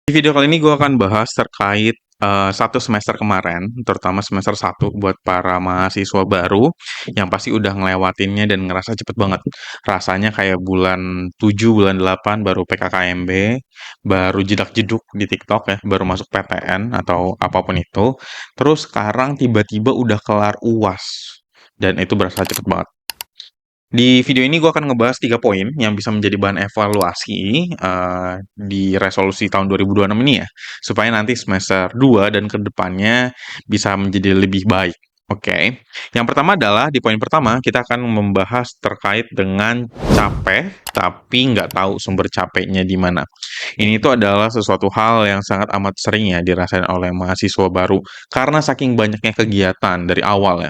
Di video kali ini gue akan bahas terkait satu semester kemarin, terutama semester satu buat para mahasiswa baru yang pasti udah ngelewatinnya dan ngerasa cepet banget. Rasanya kayak bulan 7, bulan 8 baru PKKMB, baru jedak-jeduk di TikTok ya, baru masuk PTN atau apapun itu. Terus sekarang tiba-tiba udah kelar UAS dan itu berasa cepet banget. Di video ini gue akan ngebahas 3 poin yang bisa menjadi bahan evaluasi di resolusi tahun 2026 ini ya, supaya nanti semester 2 dan kedepannya bisa menjadi lebih baik. Oke, yang pertama adalah di poin pertama kita akan membahas terkait dengan capek tapi nggak tahu sumber capeknya di mana. Ini tuh adalah sesuatu hal yang sangat amat sering ya dirasain oleh mahasiswa baru karena saking banyaknya kegiatan dari awal ya.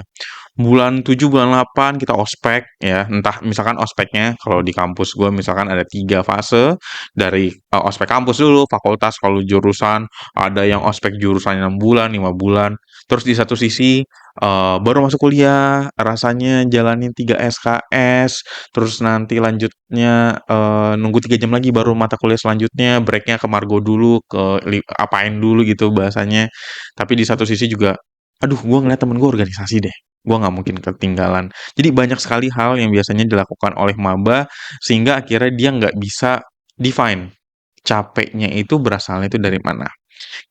Bulan 7, bulan 8 kita ospek ya, entah misalkan ospeknya kalau di kampus gue misalkan ada 3 fase, dari ospek kampus dulu, fakultas kalau jurusan, ada yang ospek jurusan 6 bulan, 5 bulan, terus di satu sisi baru masuk kuliah, rasanya jalanin 3 SKS, terus nanti lanjutnya nunggu 3 jam lagi baru mata kuliah selanjutnya, breaknya ke Margo dulu, apain dulu gitu bahasanya. Tapi di satu sisi juga, aduh gue ngeliat temen gue organisasi deh, gue nggak mungkin ketinggalan. Jadi banyak sekali hal yang biasanya dilakukan oleh maba sehingga akhirnya dia nggak bisa define capeknya itu berasalnya itu dari mana.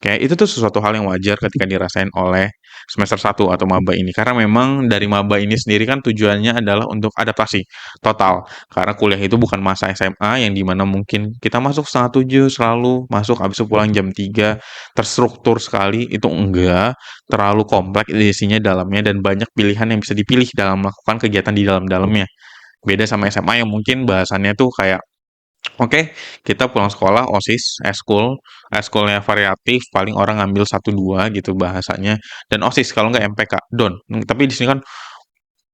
Kayak itu tuh sesuatu hal yang wajar ketika dirasain oleh semester satu atau maba ini. Karena memang dari maba ini sendiri kan tujuannya adalah untuk adaptasi total. Karena kuliah itu bukan masa SMA yang dimana mungkin kita masuk setengah 7 selalu masuk habis itu pulang jam 3 terstruktur sekali. Itu enggak terlalu kompleks isinya dalamnya dan banyak pilihan yang bisa dipilih dalam melakukan kegiatan di dalam-dalamnya. Beda sama SMA yang mungkin bahasannya tuh kayak oke, kita pulang sekolah, OSIS, eskul, eskulnya variatif, paling orang ngambil satu 2 gitu bahasanya, dan OSIS kalau nggak MPK, DON. Tapi di sini kan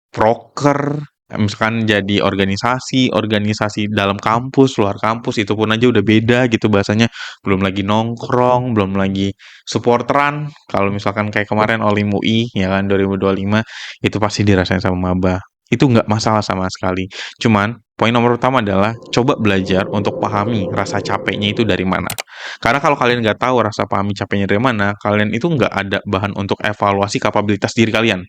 proker, misalkan jadi organisasi, organisasi dalam kampus, luar kampus, itu pun aja udah beda gitu bahasanya. Belum lagi nongkrong, belum lagi supporteran. Kalau misalkan kayak kemarin Olim UI, ya kan, 2025, itu pasti dirasain sama maba. Itu nggak masalah sama sekali. Cuman, poin nomor utama adalah coba belajar untuk pahami rasa capeknya itu dari mana. Karena kalau kalian nggak tahu rasa pahami capeknya dari mana, kalian itu nggak ada bahan untuk evaluasi kapabilitas diri kalian.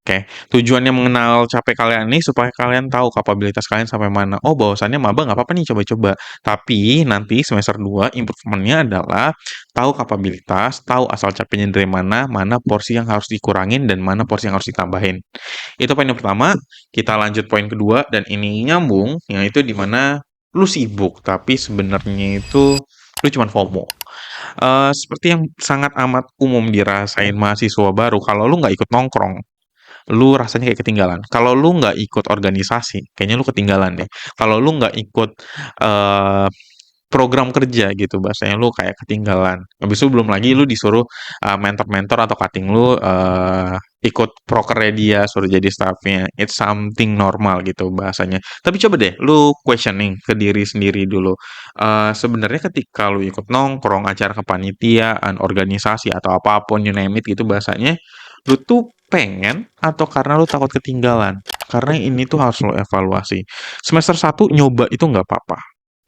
Oke, tujuannya mengenal capek kalian ini supaya kalian tahu kapabilitas kalian sampai mana. Oh, bahwasannya maba nggak apa-apa nih coba-coba. Tapi nanti semester 2 improve-nya adalah tahu kapabilitas, tahu asal capeknya dari mana, mana porsi yang harus dikurangin dan mana porsi yang harus ditambahin. Itu poin yang pertama. Kita lanjut poin kedua dan ini nyambung, yaitu di mana lu sibuk tapi sebenarnya itu lu cuman FOMO. Seperti yang sangat amat umum dirasain mahasiswa baru kalau lu nggak ikut nongkrong, lu rasanya kayak ketinggalan. Kalau lu nggak ikut organisasi, kayaknya lu ketinggalan deh. Kalau lu nggak ikut eh, program kerja gitu, bahasanya lu kayak ketinggalan. Habis itu belum lagi lu disuruh mentor-mentor atau cutting lu ikut prokernya dia, suruh jadi staffnya. It's something normal gitu bahasanya. Tapi coba deh, lu questioning ke diri sendiri dulu. Sebenarnya ketika lu ikut nongkrong, acara kepanitiaan, organisasi atau apapun, you name it gitu bahasanya, lu tuh pengen atau karena lu takut ketinggalan? Karena ini tuh harus lo evaluasi. Semester satu nyoba itu nggak apa-apa.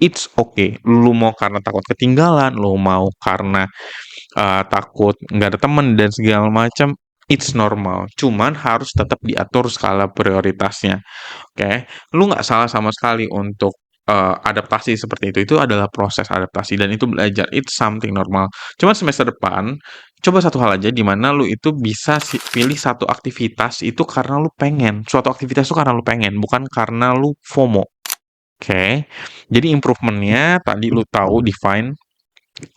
It's okay. Lu mau karena takut ketinggalan, lu mau karena takut nggak ada temen dan segala macam, it's normal. Cuman harus tetap diatur skala prioritasnya. Oke, lu nggak salah sama sekali untuk adaptasi seperti itu. Itu adalah proses adaptasi dan itu belajar. It's something normal. Cuma semester depan, coba satu hal aja di mana lu itu bisa pilih satu aktivitas itu karena lu pengen. Suatu aktivitas itu karena lu pengen, bukan karena lu FOMO. Oke, jadi improvementnya tadi lu tahu define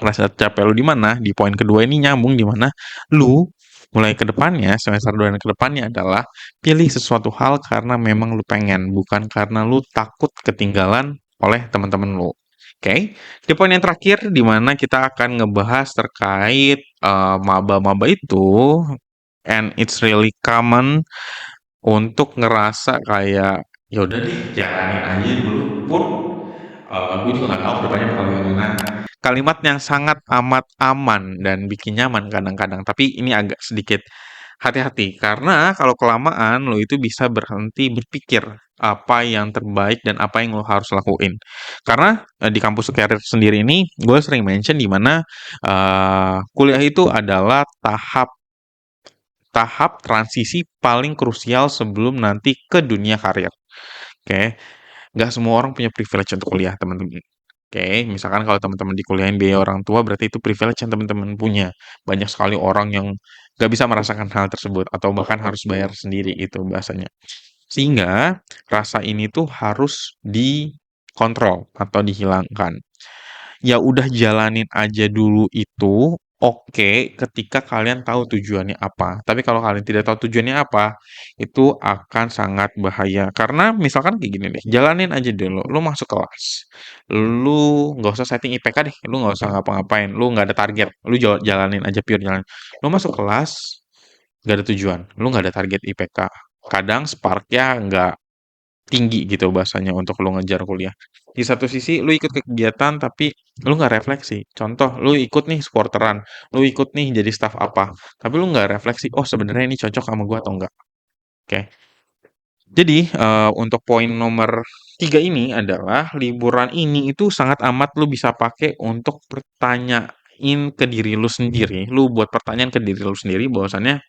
rasa capek lu di mana. Di poin kedua ini nyambung di mana lu mulai ke depannya, semester 2 dan ke depannya adalah pilih sesuatu hal karena memang lu pengen, bukan karena lu takut ketinggalan oleh teman-teman lu. Oke, di poin yang terakhir di mana kita akan ngebahas terkait maba-maba itu, and it's really common untuk ngerasa kayak ya udah deh jalanin aja dulu pun gue juga nggak tahu kedepannya bakal gimana. Kalimat yang sangat amat aman dan bikin nyaman kadang-kadang, tapi ini agak sedikit hati-hati karena kalau kelamaan lo itu bisa berhenti berpikir apa yang terbaik dan apa yang lo harus lakuin. Karena di kampus karir sendiri ini gue sering mention di mana kuliah itu adalah tahap tahap transisi paling krusial sebelum nanti ke dunia karir. Oke, nggak semua orang punya privilege untuk kuliah, teman-teman. Oke, misalkan kalau teman-teman dikuliahin biaya orang tua, berarti itu privilege yang teman-teman punya. Banyak sekali orang yang nggak bisa merasakan hal tersebut, atau bahkan harus bayar sendiri itu bahasanya. Sehingga rasa ini tuh harus dikontrol atau dihilangkan. Ya udah jalanin aja dulu itu oke ketika kalian tahu tujuannya apa. Tapi kalau kalian tidak tahu tujuannya apa, itu akan sangat bahaya. Karena misalkan kayak gini deh, jalanin aja dulu. Lu masuk kelas, lu nggak usah setting IPK deh, lu nggak usah ngapa-ngapain, lu nggak ada target, lu jalanin aja pure jalan. Lu masuk kelas, nggak ada tujuan, lu nggak ada target IPK. Kadang sparknya nggak tinggi gitu bahasanya untuk lu ngejar kuliah. Di satu sisi lu ikut kegiatan tapi lu nggak refleksi. Contoh, lu ikut nih sporteran, lu ikut nih jadi staff apa, tapi lu nggak refleksi, oh sebenarnya ini cocok sama gua atau enggak. Oke. Jadi untuk poin nomor 3 ini adalah liburan ini itu sangat amat lu bisa pakai untuk pertanyain ke diri lu sendiri. Lu buat pertanyaan ke diri lu sendiri bahwasannya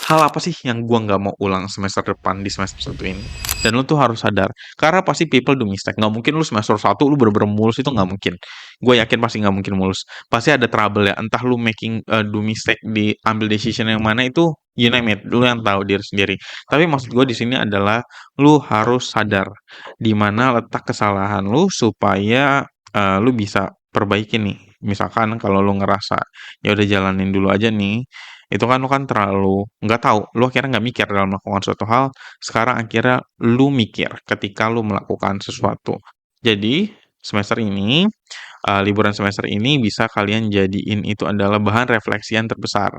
hal apa sih yang gua nggak mau ulang semester depan di semester satu ini? Dan lu tuh harus sadar, karena pasti people do mistake. Nggak mungkin lu semester satu lu bener-bener mulus itu nggak mungkin. Gue yakin pasti nggak mungkin mulus. Pasti ada trouble ya. Entah lu making do mistake di ambil decision yang mana itu, you name it, lu yang tahu diri sendiri. Tapi maksud gue di sini adalah lu harus sadar di mana letak kesalahan lu supaya lu bisa perbaiki nih. Misalkan kalau lu ngerasa ya udah jalanin dulu aja nih, itu kan lu kan terlalu nggak tahu, lu akhirnya nggak mikir dalam melakukan suatu hal, sekarang akhirnya lu mikir ketika lu melakukan sesuatu. Jadi semester ini, liburan semester ini bisa kalian jadiin itu adalah bahan refleksian terbesar.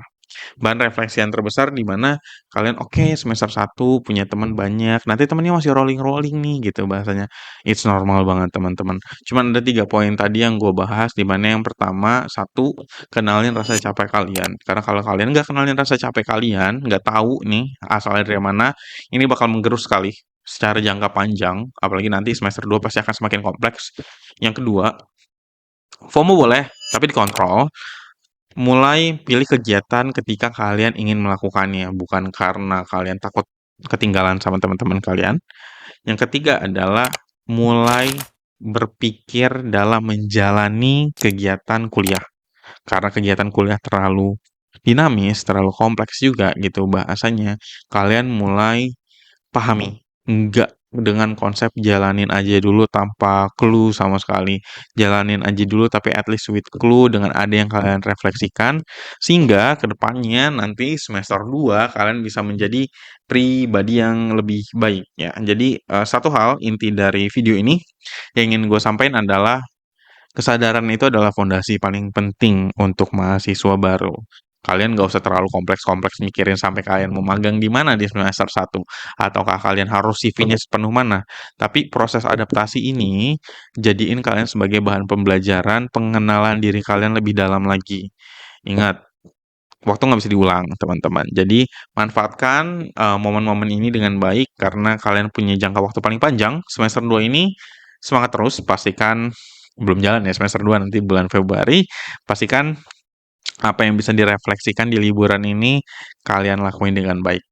Bahan refleksi yang terbesar di mana kalian oke semester satu punya teman banyak, nanti temennya masih rolling-rolling nih gitu bahasanya. It's normal banget teman-teman. Cuman ada 3 poin tadi yang gue bahas di mana yang pertama, satu, kenalin rasa capek kalian. Karena kalau kalian nggak kenalin rasa capek kalian, nggak tahu nih asalnya dari mana, ini bakal menggerus sekali secara jangka panjang, apalagi nanti semester 2 pasti akan semakin kompleks. Yang kedua, FOMO boleh, tapi dikontrol. Mulai pilih kegiatan ketika kalian ingin melakukannya, bukan karena kalian takut ketinggalan sama teman-teman kalian. Yang ketiga adalah mulai berpikir dalam menjalani kegiatan kuliah. Karena kegiatan kuliah terlalu dinamis, terlalu kompleks juga gitu bahasanya. Kalian mulai pahami, enggak dengan konsep jalanin aja dulu tanpa clue sama sekali. Jalanin aja dulu tapi at least with clue dengan ada yang kalian refleksikan sehingga kedepannya nanti semester 2 kalian bisa menjadi pribadi yang lebih baik ya. Jadi satu hal inti dari video ini yang ingin gue sampaikan adalah kesadaran itu adalah fondasi paling penting untuk mahasiswa baru. Kalian nggak usah terlalu kompleks-kompleks mikirin sampai kalian mau magang di mana di semester satu, ataukah kalian harus CV-nya sepenuh mana. Tapi proses adaptasi ini jadiin kalian sebagai bahan pembelajaran, pengenalan diri kalian lebih dalam lagi. Ingat, waktu nggak bisa diulang, teman-teman. Jadi, manfaatkan momen-momen ini dengan baik karena kalian punya jangka waktu paling panjang. Semester 2 ini semangat terus, pastikan belum jalan ya semester 2 nanti bulan Februari. Pastikan apa yang bisa direfleksikan di liburan ini kalian lakuin dengan baik.